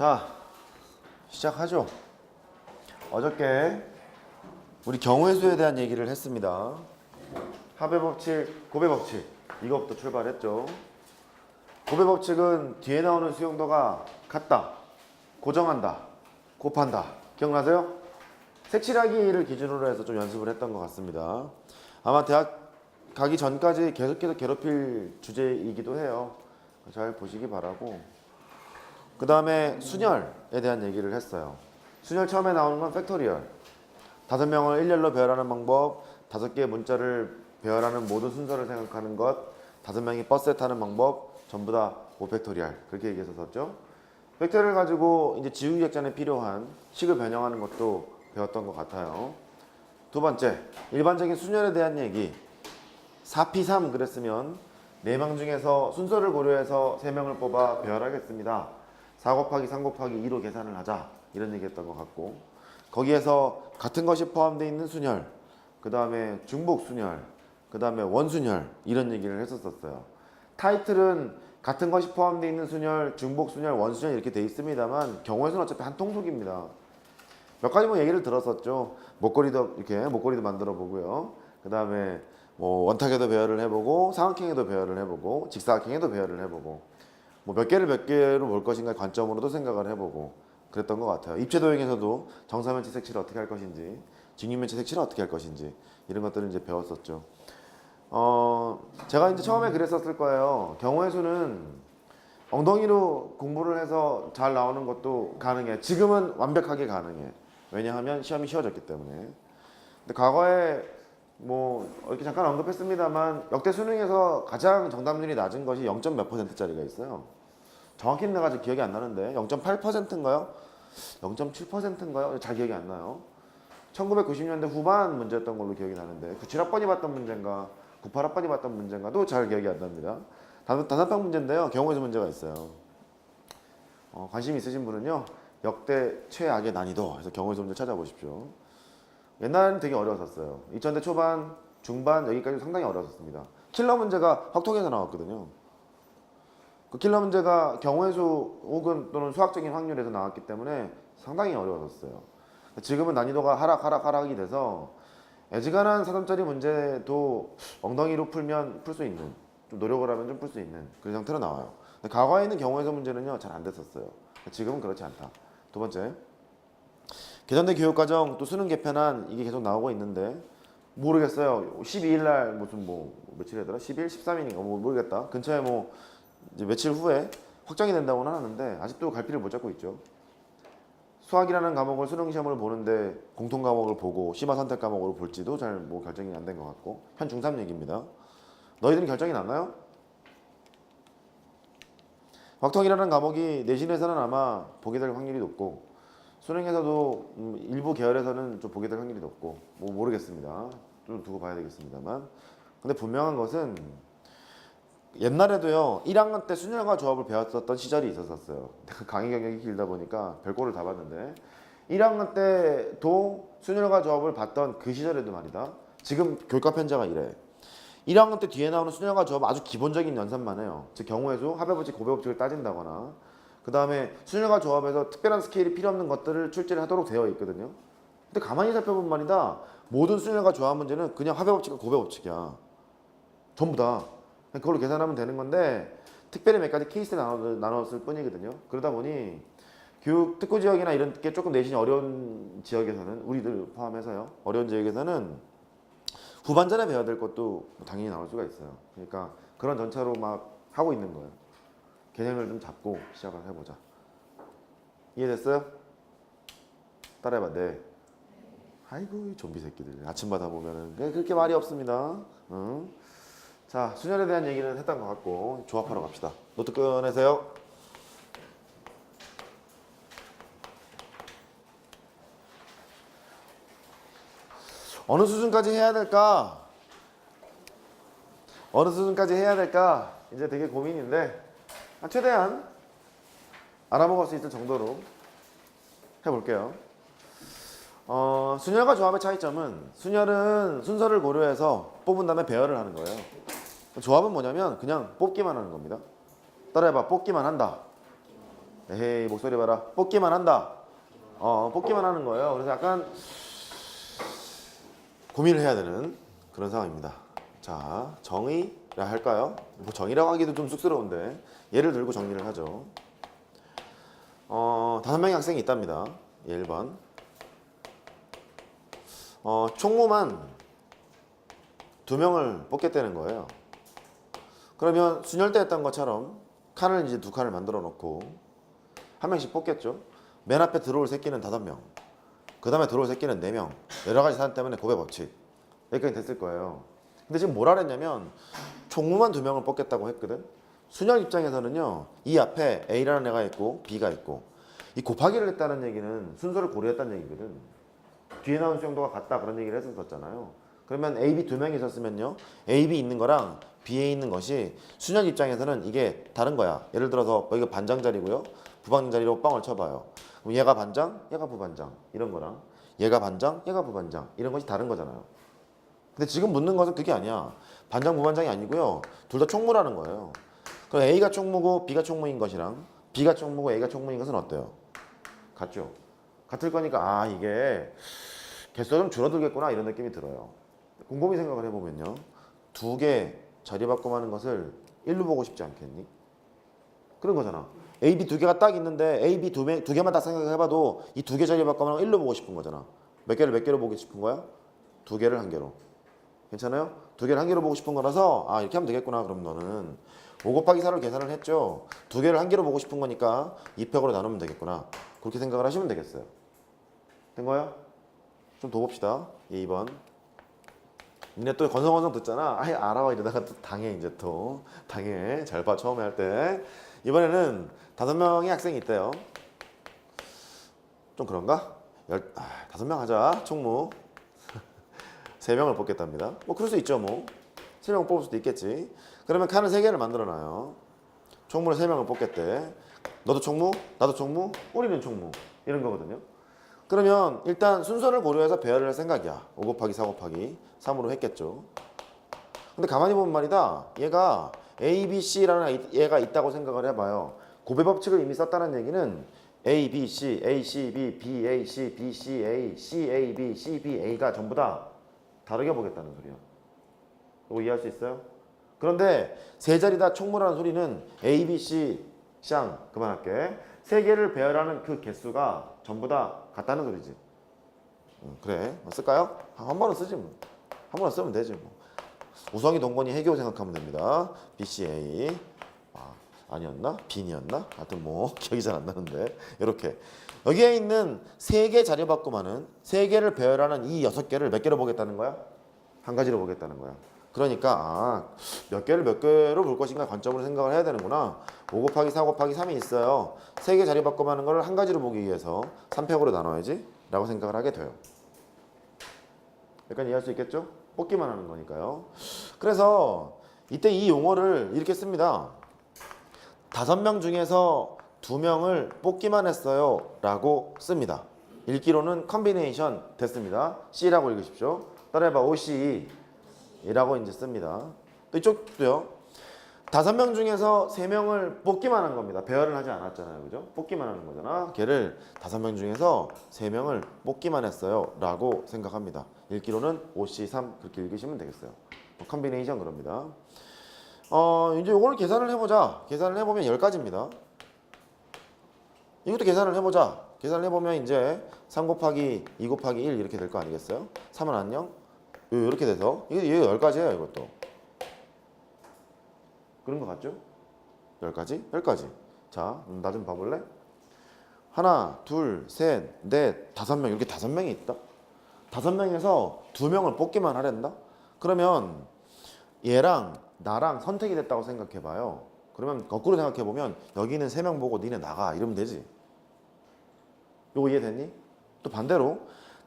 자, 시작하죠. 어저께 우리 경우의 수에 대한 얘기를 했습니다. 합의 법칙, 곱의 법칙, 이것부터 출발했죠. 곱의 법칙은 뒤에 나오는 수용도가 같다, 고정한다, 곱한다. 기억나세요? 색칠하기를 기준으로 해서 좀 연습을 했던 것 같습니다. 아마 대학 가기 전까지 계속해서 괴롭힐 주제이기도 해요. 잘 보시기 바라고. 그 다음에 순열에 대한 얘기를 했어요. 순열 처음에 나오는 건 팩토리얼. 5명을 일렬로 배열하는 방법, 5개의 문자를 배열하는 모든 순서를 생각하는 것, 5명이 버스에 타는 방법, 전부 다 5팩토리얼. 그렇게 얘기했었죠. 팩토리얼 가지고 이제 지우기 객전에 필요한 식을 변형하는 것도 배웠던 것 같아요. 두 번째, 일반적인 순열에 대한 얘기. 4P3 그랬으면 4명 중에서 순서를 고려해서 3명을 뽑아 배열하겠습니다. 4 곱하기 3 곱하기 2로 계산을 하자, 이런 얘기 했던 것 같고, 거기에서 같은 것이 포함되어 있는 순열, 그 다음에 중복 순열, 그 다음에 원순열, 이런 얘기를 했었어요. 타이틀은 같은 것이 포함되어 있는 순열, 중복 순열, 원순열 이렇게 돼 있습니다만 경우에서는 어차피 한 통속입니다. 몇 가지 뭐 얘기를 들었었죠. 목걸이도 이렇게 목걸이도 만들어 보고요. 그 다음에 뭐 원탁에도 배열을 해보고 삼각형에도 배열을 해보고 직사각형에도 배열을 해보고 뭐 몇 개를 몇 개로 볼 것인가 관점으로도 생각을 해보고 그랬던 것 같아요. 입체 도형에서도 정사면체 색칠을 어떻게 할 것인지, 직육면체 색칠을 어떻게 할 것인지 이런 것들을 이제 배웠었죠. 제가 이제 처음에 그랬었을 거예요. 경우의 수는 엉덩이로 공부를 해서 잘 나오는 것도 가능해. 지금은 완벽하게 가능해. 왜냐하면 시험이 쉬워졌기 때문에. 근데 과거에 뭐 이렇게 잠깐 언급했습니다만 역대 수능에서 가장 정답률이 낮은 것이 0. 몇 %짜리가 있어요. 정확히는 내가 아직 기억이 안 나는데 0.8%인가요? 0.7%인가요? 잘 기억이 안 나요. 1990년대 후반 문제였던 걸로 기억이 나는데 97학번이 봤던 문제인가 98학번이 봤던 문제인가도 잘 기억이 안 납니다. 단답형 문제인데요. 경우에서 문제가 있어요. 관심 있으신 분은요. 역대 최악의 난이도 해서 경우에서 문제 찾아보십시오. 옛날에는 되게 어려웠었어요. 2000대 초반, 중반 여기까지 상당히 어려웠습니다. 킬러 문제가 확통에서 나왔거든요. 그 킬러 문제가 경우의 수 혹은 또는 수학적인 확률에서 나왔기 때문에 상당히 어려웠었어요. 지금은 난이도가 하락이 돼서 애지간한 4점짜리 문제도 엉덩이로 풀면 풀 수 있는, 좀 노력을 하면 좀 풀 수 있는 그런 형태로 나와요. 근데 과거에 있는 경우에서 문제는요 잘 안 됐었어요. 지금은 그렇지 않다. 두 번째, 개선된 교육과정 또 수능 개편안 이게 계속 나오고 있는데 모르겠어요. 12일 날 무슨 뭐 며칠이더라? 10일, 13일인가 뭐 모르겠다. 근처에 뭐 이제 며칠 후에 확정이 된다고는 하는데 아직도 갈피를 못 잡고 있죠. 수학이라는 과목을 수능 시험을 보는데 공통 과목을 보고 심화 선택 과목으로 볼지도 잘 뭐 결정이 안 된 것 같고 현 중3 얘기입니다. 너희들은 결정이 났나요? 확통이라는 과목이 내신에서는 아마 보게 될 확률이 높고 수능에서도 일부 계열에서는 좀 보게 될 확률이 높고 뭐 모르겠습니다. 좀 두고 봐야 되겠습니다만 근데 분명한 것은 옛날에도요 1학년 때 순열과 조합을 배웠었던 시절이 있었어요. 강의 경력이 길다 보니까 별꼴을 다 봤는데 1학년 때도 순열과 조합을 봤던 그 시절에도 말이다. 지금 교과 편제가 이래. 1학년 때 뒤에 나오는 순열과 조합 아주 기본적인 연산만 해요. 즉 경우의 수, 합의 법칙, 곱의 법칙을 따진다거나 그 다음에 순열과 조합에서 특별한 스케일이 필요 없는 것들을 출제를 하도록 되어 있거든요. 근데 가만히 살펴보면 말이다. 모든 순열과 조합 문제는 그냥 합의 법칙과 곱의 법칙이야. 전부 다. 그걸로 계산하면 되는 건데 특별히 몇 가지 케이스를 나눴을 뿐이거든요. 그러다 보니 교육 특구 지역이나 이런 게 조금 내신이 어려운 지역에서는 우리들 포함해서요. 어려운 지역에서는 후반전에 배워야 될 것도 당연히 나올 수가 있어요. 그러니까 그런 전차로 막 하고 있는 거예요. 개념을 좀 잡고 시작을 해보자. 이해됐어요? 따라해봐. 네. 아이고 좀비 새끼들. 아침마다 보면은 그렇게 말이 없습니다. 응? 자, 순열에 대한 얘기는 했던 것 같고 조합하러 갑시다. 노트 꺼내세요. 어느 수준까지 해야 될까? 어느 수준까지 해야 될까? 이제 되게 고민인데 최대한 알아먹을 수 있을 정도로 해볼게요. 순열과 조합의 차이점은 순열은 순서를 고려해서 뽑은 다음에 배열을 하는 거예요. 조합은 뭐냐면 그냥 뽑기만 하는 겁니다. 따라해봐. 뽑기만 한다. 에헤이 목소리 봐라. 뽑기만 한다. 뽑기만 하는 거예요. 그래서 약간 고민을 해야 되는 그런 상황입니다. 자, 정의라 할까요? 뭐 정의라고 하기도 좀 쑥스러운데 예를 들고 정리를 하죠. 5명의 학생이 있답니다. 1번. 총무만 2명을 뽑겠다는 거예요. 그러면 순혈때 했던 것처럼 칸을 이제 2칸을 만들어 놓고 한 명씩 뽑겠죠. 맨 앞에 들어올 새끼는 5명, 그 다음에 들어올 새끼는 4명. 여러 가지 사안 때문에 고배 법칙 여기까지 됐을 거예요. 근데 지금 뭐라 그랬냐면 총무만 2명을 뽑겠다고 했거든. 순혈 입장에서는요, 이 앞에 A라는 애가 있고 B가 있고, 이 곱하기를 했다는 얘기는 순서를 고려했다는 얘기거든. 뒤에 나온 수용도가 같다 그런 얘기를 했었잖아요. 그러면 A, B 2명이 있었으면요, A, B 있는 거랑 B에 있는 것이 순혈 입장에서는 이게 다른 거야. 예를 들어서 여기가 반장 자리고요, 부반장 자리로 뻥을 쳐봐요. 그럼 얘가 반장, 얘가 부반장 이런 거랑 얘가 반장, 얘가 부반장 이런 것이 다른 거잖아요. 근데 지금 묻는 것은 그게 아니야. 반장, 부반장이 아니고요, 둘 다 총무라는 거예요. 그럼 A가 총무고 B가 총무인 것이랑 B가 총무고 A가 총무인 것은 어때요? 같죠? 같을 거니까 이게 개수가 좀 줄어들겠구나 이런 느낌이 들어요. 곰곰이 생각을 해보면요, 2개 자리 바꿈하는 것을 1로 보고 싶지 않겠니? 그런 거잖아. A, B 2개가 딱 있는데 A, B 2개만 딱 생각해봐도 이 2개 자리 바꿈하는 거 1로 보고 싶은 거잖아. 몇 개로 보고 싶은 거야? 2개를 1개로. 괜찮아요? 2개를 1개로 보고 싶은 거라서 이렇게 하면 되겠구나. 그럼 너는 5 곱하기 4를 계산을 했죠. 2개를 1개로 보고 싶은 거니까 2팩으로 나누면 되겠구나. 그렇게 생각을 하시면 되겠어요. 된 거야? 좀 더 봅시다. 2번. 근데 또 건성건성 듣잖아. 알아 이러다가 또 당해. 이제 또 당해. 잘 봐. 처음에 할 때. 이번에는 5명의 학생이 있대요. 좀 그런가? 5명 하자. 총무 3명을 뽑겠답니다. 뭐 그럴 수 있죠. 뭐 3명 뽑을 수도 있겠지. 그러면 칸을 3개를 만들어놔요. 총무를 3명을 뽑겠대. 너도 총무, 나도 총무, 우리는 총무 이런 거거든요. 그러면 일단 순서를 고려해서 배열을 할 생각이야. 5 곱하기 4 곱하기 3으로 했겠죠. 근데 가만히 보면 말이다, 얘가 A, B, C라는 얘가 있다고 생각을 해봐요. 고배 법칙을 이미 썼다는 얘기는 A, B, C, A, C, B, B, A, C, B, C, A, C, A, B, C, B, A가 전부 다 다르게 보겠다는 소리야. 이거 이해할 수 있어요? 그런데 세 자리 다 총무라는 소리는 A, B, C, 샹 그만할게. 3개를 배열하는 그 개수가 전부 다 같다는 소리지. 그래. 쓸까요? 한 번은 쓰지 뭐. 한 번은 쓰면 되지 뭐. 우성이 동건이 해교 생각하면 됩니다. B, C, A. 아니었나? 빈이었나? 하여튼 뭐 기억이 잘 안 나는데 이렇게 여기에 있는 3개 자리 바꿈하는 3개를 배열하는 이 6개를 몇 개로 보겠다는 거야? 한 가지로 보겠다는 거야. 그러니까 몇 개로 볼 것인가 관점으로 생각을 해야 되는구나. 5 곱하기 4 곱하기 3이 있어요. 3개 자리 바꿈하는 걸 한 가지로 보기 위해서 3팩으로 나눠야지 라고 생각을 하게 돼요. 약간 이해할 수 있겠죠? 뽑기만 하는 거니까요. 그래서 이때 이 용어를 이렇게 씁니다. 5명 중에서 2명을 뽑기만 했어요 라고 씁니다. 읽기로는 컨비네이션 됐습니다. C라고 읽으십시오. 따라해봐. OC 이라고 이제 씁니다. 또 이쪽도요. 5명 중에서 3명을 뽑기만 한 겁니다. 배열을 하지 않았잖아요. 그죠? 뽑기만 하는 거잖아. 걔를 5명 중에서 3명을 뽑기만 했어요 라고 생각합니다. 읽기로는 OC3 그렇게 읽으시면 되겠어요. 컨비네이션 그럽니다. 이제 이걸 계산을 해보자. 계산을 해보면 10가지입니다. 이것도 계산을 해보자. 계산을 해보면 이제 3 곱하기 2 곱하기 1 이렇게 될 거 아니겠어요? 3은 안녕? 이렇게 돼서 이게 10가지예요. 이것도. 그런 거 같죠? 10가지? 10가지. 자, 나 좀 봐볼래? 하나, 둘, 셋, 넷, 5명. 이렇게 5명이 있다. 5명에서 2명을 뽑기만 하랜다? 그러면 얘랑 나랑 선택이 됐다고 생각해봐요. 그러면 거꾸로 생각해보면 여기는 3명 보고 니네 나가 이러면 되지. 요거 이해됐니? 또 반대로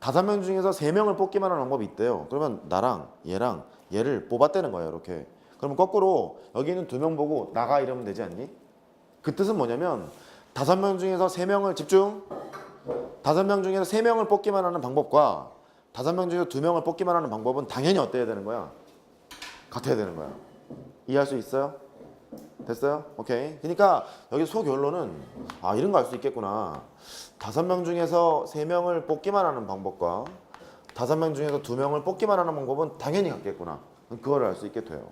5명 중에서 3명을 뽑기만 하는 방법이 있대요. 그러면 나랑 얘랑 얘를 뽑았다는 거예요. 이렇게. 그러면 거꾸로 여기는 2명 보고 나가 이러면 되지 않니? 그 뜻은 뭐냐면 5명 중에서 3명을 집중. 5명 중에서 3명을 뽑기만 하는 방법과 5명 중에서 2명을 뽑기만 하는 방법은 당연히 어때야 되는 거야? 같아야 되는 거야. 이해할 수 있어요? 됐어요? 오케이. 그러니까 여기 소결론은 아 이런 거 알 수 있겠구나. 5명 중에서 3명을 뽑기만 하는 방법과 5명 중에서 2명을 뽑기만 하는 방법은 당연히 같겠구나. 그거를 알 수 있게 돼요.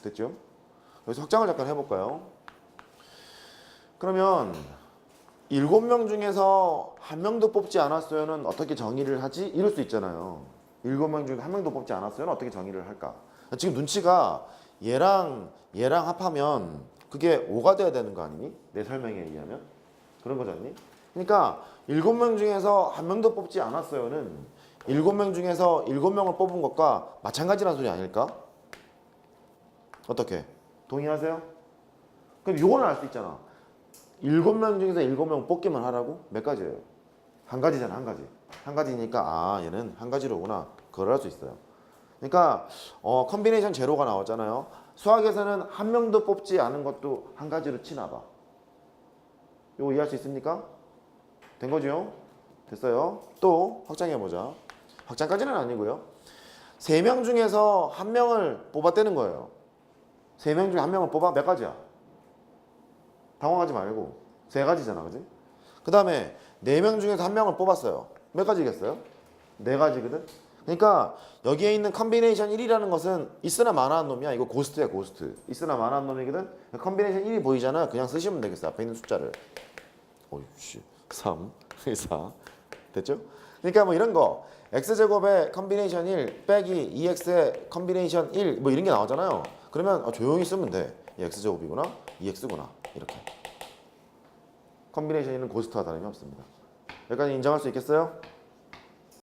됐죠? 여기서 확장을 잠깐 해볼까요? 그러면 7명 중에서 1명도 뽑지 않았어요는 어떻게 정의를 하지? 이럴 수 있잖아요. 7명 중에 1명도 뽑지 않았어요는 어떻게 정의를 할까? 지금 눈치가 얘랑 합하면 그게 5가 돼야 되는 거 아니니? 내 설명에 의하면 그런 거잖니? 그러니까 7명 중에서 1명도 뽑지 않았어요는 7명 중에서 7명을 뽑은 것과 마찬가지란 소리 아닐까? 어떻게? 동의하세요? 그럼 요거는 알 수 있잖아. 7명 중에서 7명 뽑기만 하라고? 몇 가지예요? 한 가지잖아, 한 가지. 한 가지니까 아 얘는 한 가지로구나. 그걸 할 수 있어요. 그러니까 컨비네이션 제로가 나왔잖아요. 수학에서는 한 명도 뽑지 않은 것도 한 가지로 치나 봐. 이거 이해할 수 있습니까? 된 거죠? 됐어요. 또 확장해보자. 확장까지는 아니고요. 3명 중에서 1명을 뽑았다는 거예요. 3명 중에 1명을 뽑아? 몇 가지야? 당황하지 말고 3가지잖아, 그지? 그 다음에 4명 중에서 1명을 뽑았어요. 몇 가지겠어요? 4가지거든? 그러니까 여기에 있는 컨비네이션 1이라는 것은 있으나 마나한 놈이야. 이거 고스트야, 고스트. 있으나 마나한 놈이거든? 컨비네이션 1이 보이잖아. 그냥 쓰시면 되겠어. 앞에 있는 숫자를. 어이씨, 3, 4. 됐죠? 그러니까 뭐 이런 거. x제곱의 컨비네이션 1 빼기 2x의 컨비네이션 1 뭐 이런 게 나오잖아요. 그러면 조용히 쓰면 돼. 이 x제곱이구나, 2x구나. 이렇게. 컨비네이션 1은 고스트와 다름이 없습니다. 여기까지 인정할 수 있겠어요?